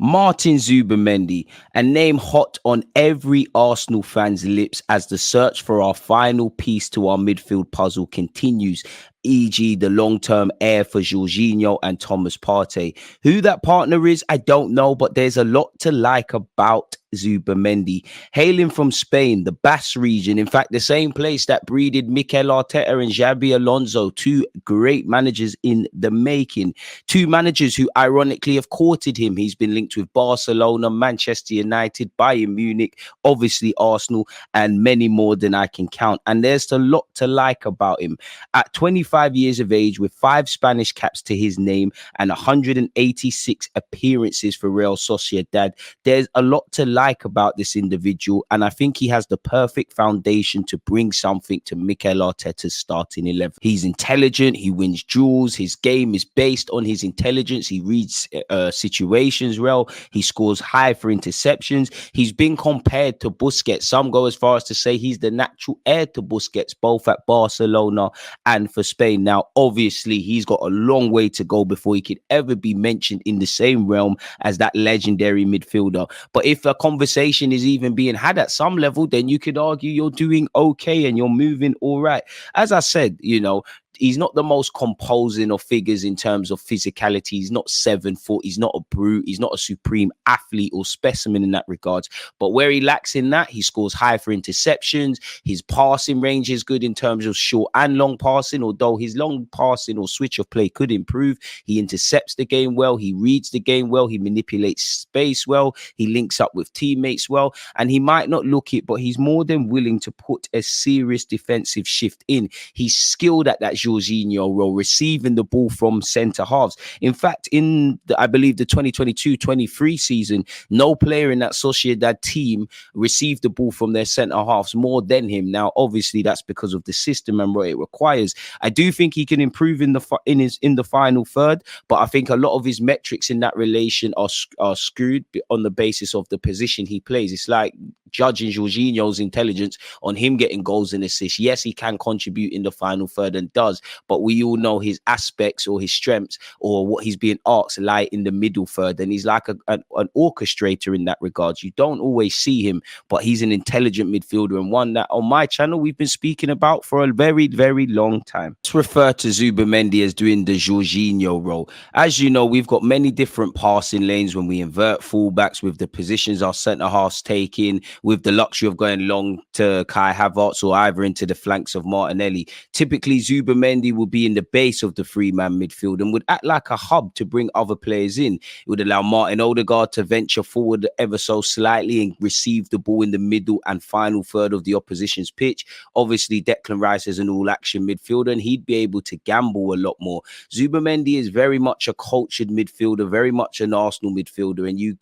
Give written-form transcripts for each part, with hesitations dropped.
Martín Zubimendi, a name hot on every Arsenal fan's lips as the search for our final piece to our midfield puzzle continues, e.g. the long-term heir for Jorginho and Thomas Partey. Who that partner is, I don't know, but there's a lot to like about Zubimendi. Hailing from Spain, the Basque region, in fact, the same place that breeded Mikel Arteta and Xabi Alonso, two great managers in the making. Two managers who ironically have courted him. He's been linked with Barcelona, Manchester United, Bayern Munich, obviously Arsenal, and many more than I can count. And there's a lot to like about him. At 25 years of age, with 5 Spanish caps to his name and 186 appearances for Real Sociedad, there's a lot to like about this individual, and I think he has the perfect foundation to bring something to Mikel Arteta's starting 11. He's intelligent, he wins duels, his game is based on his intelligence, he reads situations well, he scores high for interceptions. He's been compared to Busquets. Some go as far as to say he's the natural heir to Busquets, both at Barcelona and for Spain. Now, obviously, he's got a long way to go before he could ever be mentioned in the same realm as that legendary midfielder. But if a conversation is even being had at some level, then you could argue you're doing okay and you're moving all right. As I said, he's not the most composing of figures in terms of physicality. He's not 7 foot. He's not a brute. He's not a supreme athlete or specimen in that regards. But where he lacks in that, he scores high for interceptions. His passing range is good in terms of short and long passing, although his long passing or switch of play could improve. He intercepts the game well. He reads the game well. He manipulates space well. He links up with teammates well. And he might not look it, but he's more than willing to put a serious defensive shift in. He's skilled at that Jorginho role, receiving the ball from centre halves. In fact, I believe the 2022-23 season, no player in that Sociedad team received the ball from their centre halves more than him. Now, obviously, that's because of the system and what it requires. I do think he can improve in the final third, but I think a lot of his metrics in that relation are screwed on the basis of the position he plays. It's like judging Jorginho's intelligence on him getting goals and assists. Yes, he can contribute in the final third and does, but we all know his aspects or his strengths or what he's being asked lie in the middle third, and he's like an orchestrator in that regard. You don't always see him, but he's an intelligent midfielder and one that on my channel we've been speaking about for a very, very long time. Let's refer to Zubimendi as doing the Jorginho role. As you know, we've got many different passing lanes when we invert fullbacks with the positions our centre halves take in, with the luxury of going long to Kai Havertz or either into the flanks of Martinelli. Typically, Zubimendi will be in the base of the three-man midfield and would act like a hub to bring other players in. It would allow Martin Odegaard to venture forward ever so slightly and receive the ball in the middle and final third of the opposition's pitch. Obviously, Declan Rice is an all-action midfielder and he'd be able to gamble a lot more. Zubimendi is very much a cultured midfielder, very much an Arsenal midfielder, and you,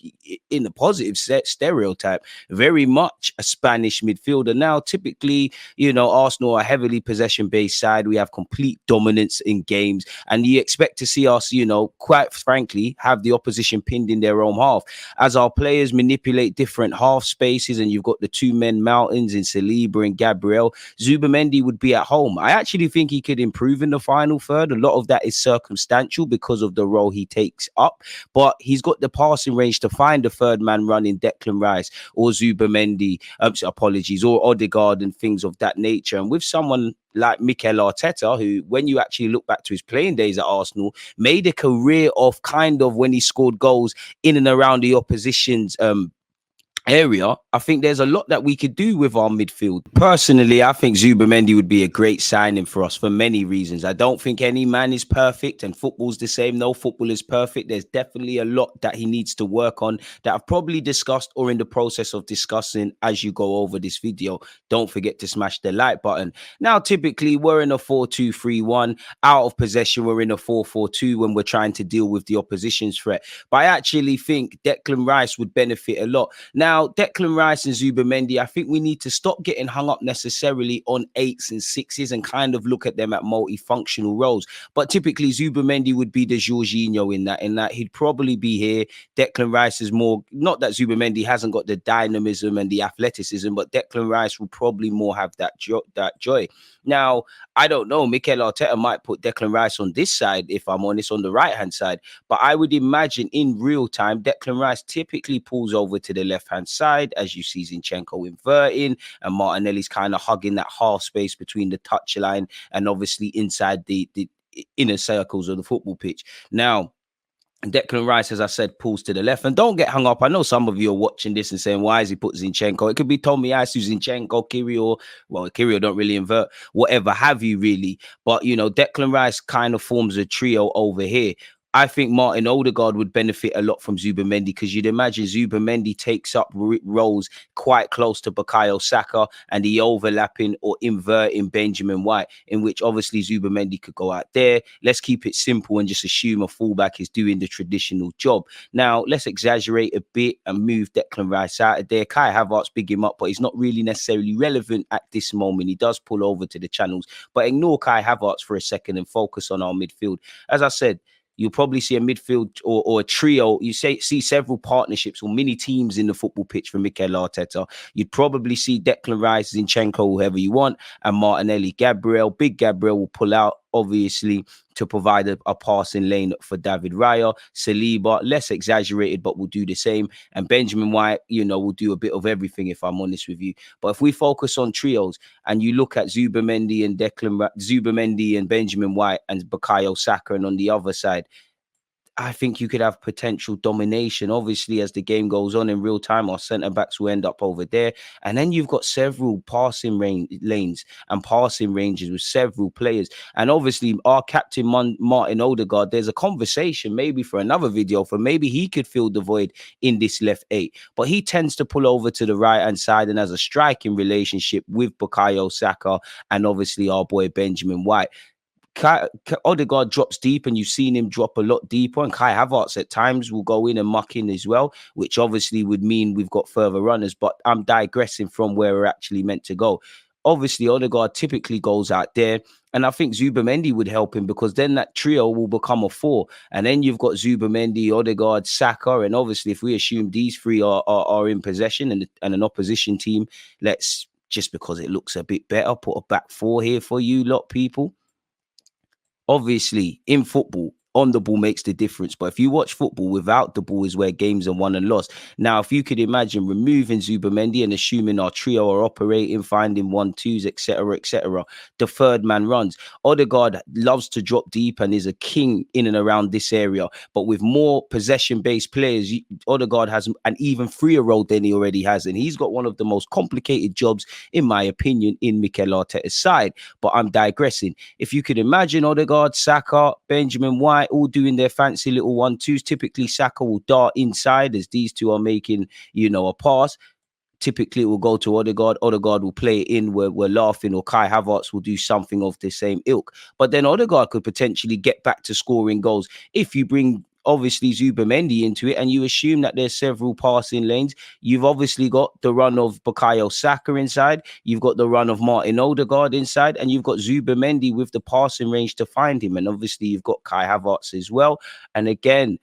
in the positive stereotype, very much a Spanish midfielder. Now, typically, Arsenal are a heavily possession-based side. We have complete dominance in games, and you expect to see us, quite frankly, have the opposition pinned in their own half. As our players manipulate different half spaces, and you've got the two men mountains in Saliba and Gabriel, Zubimendi would be at home. I actually think he could improve in the final third. A lot of that is circumstantial because of the role he takes up, but he's got the passing range to find a third man running Declan Rice or Zubimendi, or Odegaard and things of that nature. And with someone like Mikel Arteta, who, when you actually look back to his playing days at Arsenal, made a career of kind of when he scored goals in and around the opposition's area, I think there's a lot that we could do with our midfield. Personally, I think Zubimendi would be a great signing for us for many reasons. I don't think any man is perfect, and football's the same. No football is perfect. There's definitely a lot that he needs to work on that I've probably discussed or in the process of discussing as you go over this video. Don't forget to smash the like button. Now, typically, we're in a 4-2-3-1. Out of possession, we're in a 4-4-2 when we're trying to deal with the opposition's threat. But I actually think Declan Rice would benefit a lot. Now, Now, Declan Rice and Zubimendi, I think we need to stop getting hung up necessarily on 8s and 6s and kind of look at them at multifunctional roles. But typically, Zubimendi would be the Jorginho in that he'd probably be here. Declan Rice is more, not that Zubimendi hasn't got the dynamism and the athleticism, but Declan Rice will probably more have that joy. Now, I don't know. Mikel Arteta might put Declan Rice on this side, if I'm honest, on the right-hand side. But I would imagine in real time, Declan Rice typically pulls over to the left-hand side, as you see Zinchenko inverting, and Martinelli's kind of hugging that half space between the touchline and obviously inside the inner circles of the football pitch. Now, Declan Rice, as I said, pulls to the left. And don't get hung up. I know some of you are watching this and saying, why is he put Zinchenko? It could be Tomiyasu, Zinchenko, Kirill. Well, Kirill don't really invert, whatever have you, really. But, you know, Declan Rice kind of forms a trio over here. I think Martin Odegaard would benefit a lot from Zubimendi, because you'd imagine Zubimendi takes up roles quite close to Bukayo Saka and the overlapping or inverting Benjamin White, in which obviously Zubimendi could go out there. Let's keep it simple and just assume a fullback is doing the traditional job. Now, let's exaggerate a bit and move Declan Rice out of there. Kai Havertz big him up, but he's not really necessarily relevant at this moment. He does pull over to the channels, but ignore Kai Havertz for a second and focus on our midfield. As I said, you'll probably see a midfield or a trio. You see several partnerships or mini teams in the football pitch for Mikel Arteta. You'd probably see Declan Rice, Zinchenko, whoever you want, and Martinelli. Big Gabriel will pull out, obviously, to provide a passing lane for David Raya. Saliba, less exaggerated, but will do the same. And Benjamin White, you know, will do a bit of everything, if I'm honest with you. But if we focus on trios and you look at Zubimendi and Benjamin White and Bukayo Saka, and on the other side, I think you could have potential domination. Obviously, as the game goes on in real time, our centre backs will end up over there. And then you've got several passing lanes and passing ranges with several players. And obviously, our captain, Martin Odegaard, there's a conversation maybe for another video for maybe he could fill the void in this left 8. But he tends to pull over to the right-hand side and has a striking relationship with Bukayo Saka and obviously our boy Benjamin White. Odegaard drops deep, and you've seen him drop a lot deeper, and Kai Havertz at times will go in and muck in as well, which obviously would mean we've got further runners, but I'm digressing from where we're actually meant to go. Obviously, Odegaard typically goes out there, and I think Zubimendi would help him, because then that trio will become a 4, and then you've got Zubimendi, Odegaard, Saka, and obviously if we assume these three are in possession and an opposition team, let's, just because it looks a bit better, put a back 4 here for you lot, people. Obviously, in football, on the ball makes the difference. But if you watch football, without the ball is where games are won and lost. Now, if you could imagine removing Zubimendi and assuming our trio are operating, finding 1-2s, etc., the third man runs. Odegaard loves to drop deep and is a king in and around this area. But with more possession-based players, Odegaard has an even freer role than he already has. And he's got one of the most complicated jobs, in my opinion, in Mikel Arteta's side. But I'm digressing. If you could imagine Odegaard, Saka, Benjamin White, all doing their fancy little 1-2s. Typically, Saka will dart inside as these two are making, you know, a pass. Typically, it will go to Odegaard. Odegaard will play it in. We're laughing, or Kai Havertz will do something of the same ilk. But then Odegaard could potentially get back to scoring goals if you bring, obviously, Zubimendi into it, and you assume that there's several passing lanes. You've obviously got the run of Bukayo Saka inside. You've got the run of Martin Odegaard inside, and you've got Zubimendi with the passing range to find him. And obviously, you've got Kai Havertz as well. And again,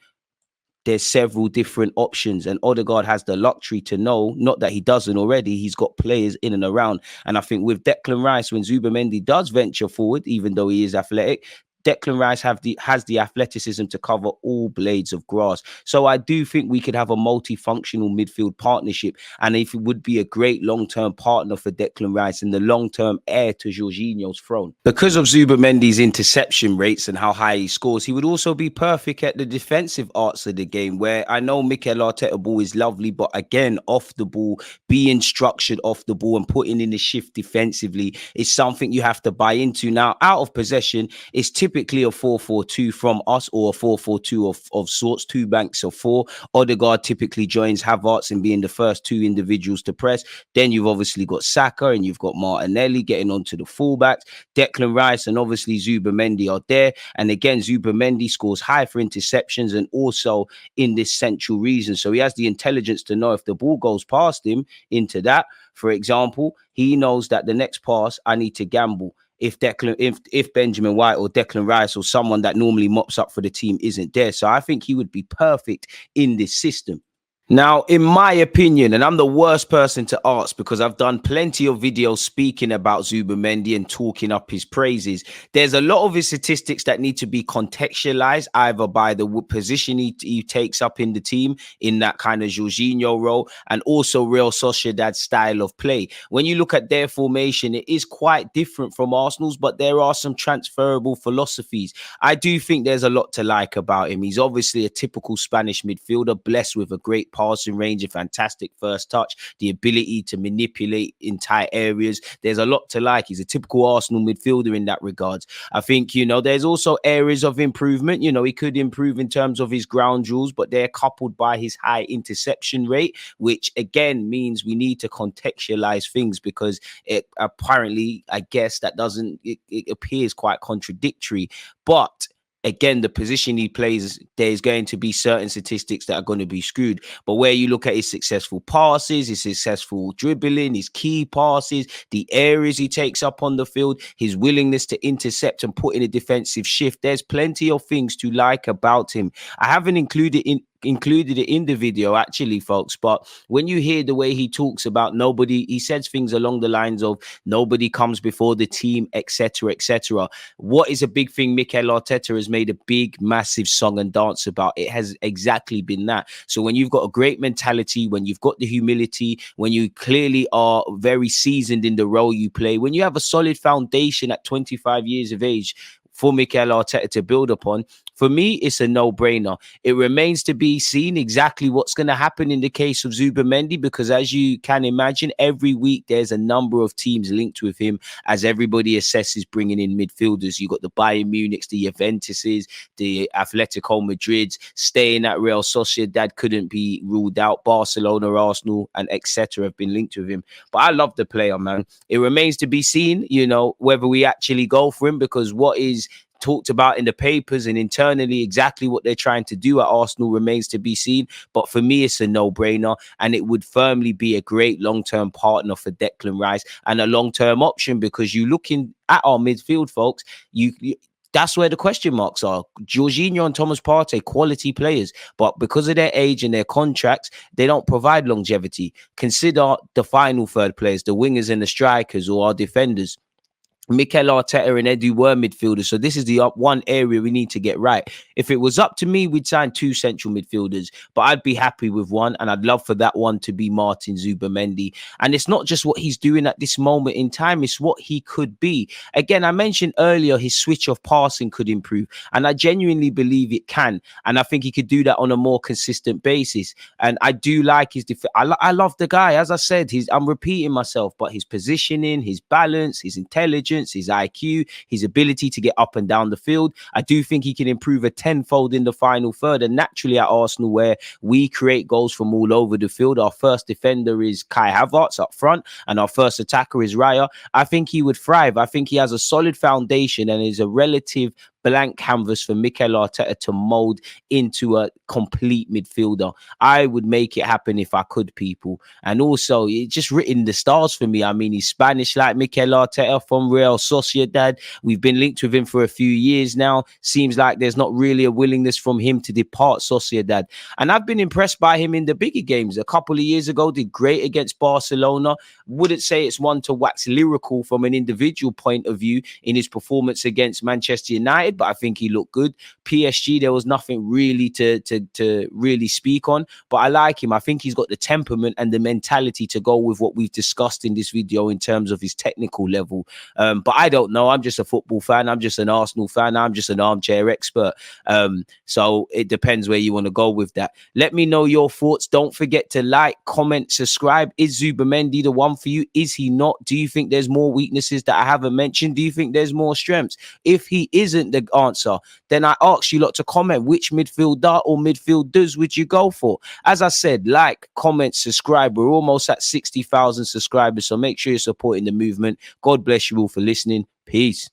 there's several different options, and Odegaard has the luxury to know, not that he doesn't already, he's got players in and around. And I think with Declan Rice, when Zubimendi does venture forward, even though he is athletic, Declan Rice has the athleticism to cover all blades of grass. So I do think we could have a multifunctional midfield partnership, and if it would be a great long-term partner for Declan Rice and the long-term heir to Jorginho's throne. Because of Zubimendi's interception rates and how high he scores, he would also be perfect at the defensive arts of the game, where I know Mikel Arteta ball is lovely, but again, off the ball, being structured off the ball and putting in the shift defensively is something you have to buy into. Now, out of possession is typically typically a 4-4-2 from us, or a 4-4-2 of sorts, two banks of four. Odegaard typically joins Havertz in being the first two individuals to press. Then you've obviously got Saka and you've got Martinelli getting onto the fullbacks. Declan Rice and obviously Zubimendi are there. And again, Zubimendi scores high for interceptions and also in this central region. So he has the intelligence to know if the ball goes past him into that, for example, he knows that the next pass I need to gamble. If Benjamin White or Declan Rice or someone that normally mops up for the team isn't there. So I think he would be perfect in this system. Now, in my opinion, and I'm the worst person to ask because I've done plenty of videos speaking about Zubimendi and talking up his praises, there's a lot of his statistics that need to be contextualized either by the position he takes up in the team in that kind of Jorginho role and also Real Sociedad's style of play. When you look at their formation, it is quite different from Arsenal's, but there are some transferable philosophies. I do think there's a lot to like about him. He's obviously a typical Spanish midfielder, blessed with a great passing range, a fantastic first touch, the ability to manipulate in tight areas. There's a lot to like. He's a typical Arsenal midfielder in that regards. I think, there's also areas of improvement. He could improve in terms of his ground rules, but they're coupled by his high interception rate, which again means we need to contextualize things because it apparently, I guess, it appears quite contradictory. But again, the position he plays, there's going to be certain statistics that are going to be skewed. But where you look at his successful passes, his successful dribbling, his key passes, the areas he takes up on the field, his willingness to intercept and put in a defensive shift, there's plenty of things to like about him. I haven't included it in the video actually, folks, but when you hear the way he talks about nobody, he says things along the lines of nobody comes before the team, etc., etc. What is a big thing Mikel Arteta has made a big massive song and dance about? It has exactly been that. So when you've got a great mentality, when you've got the humility, when you clearly are very seasoned in the role you play, when you have a solid foundation at 25 years of age for Mikel Arteta to build upon, for me, it's a no-brainer. It remains to be seen exactly what's going to happen in the case of Zubimendi, because as you can imagine, every week there's a number of teams linked with him as everybody assesses bringing in midfielders. You've got the Bayern Munichs, the Juventuses, the Atletico Madrids, staying at Real Sociedad couldn't be ruled out. Barcelona, Arsenal, and etc. have been linked with him. But I love the player, man. It remains to be seen, whether we actually go for him, because what is talked about in the papers and internally exactly what they're trying to do at Arsenal remains to be seen. But for me, it's a no-brainer, and it would firmly be a great long-term partner for Declan Rice and a long-term option, because you looking at our midfield, folks, that's where the question marks are. Jorginho and Thomas Partey, quality players, but because of their age and their contracts, they don't provide longevity. Consider the final third players, the wingers and the strikers, or our defenders. Mikel Arteta and Edu were midfielders, so this is the one area we need to get right. If it was up to me, we'd sign two central midfielders, but I'd be happy with one, and I'd love for that one to be Martín Zubimendi. And it's not just what he's doing at this moment in time, it's what he could be. Again, I mentioned earlier his switch of passing could improve, and I genuinely believe it can, and I think he could do that on a more consistent basis. And I do like his I love the guy. As I said, I'm repeating myself, but his positioning, his balance, his intelligence, his IQ, his ability to get up and down the field, I do think he can improve a tenfold in the final third. And naturally at Arsenal, where we create goals from all over the field, our first defender is Kai Havertz up front and our first attacker is Raya. I think he would thrive. I think he has a solid foundation and is a relative blank canvas for Mikel Arteta to mold into a complete midfielder. I would make it happen if I could, people. And also, it's just written the stars for me. I mean, he's Spanish like Mikel Arteta from Real Sociedad. We've been linked with him for a few years now. Seems like there's not really a willingness from him to depart Sociedad. And I've been impressed by him in the bigger games. A couple of years ago, did great against Barcelona. Wouldn't say it's one to wax lyrical from an individual point of view in his performance against Manchester United, but I think he looked good. PSG, there was nothing really to really speak on, but I like him. I think he's got the temperament and the mentality to go with what we've discussed in this video in terms of his technical level. But I don't know. I'm just a football fan. I'm just an Arsenal fan. I'm just an armchair expert. So it depends where you want to go with that. Let me know your thoughts. Don't forget to like, comment, subscribe. Is Zubimendi the one for you? Is he not? Do you think there's more weaknesses that I haven't mentioned? Do you think there's more strengths? If he isn't the the answer, then I ask you lot to comment which midfielder or midfielders would you go for. As I said, like, comment, subscribe. We're almost at 60,000 subscribers, so make sure you're supporting the movement. God bless you all for listening. Peace.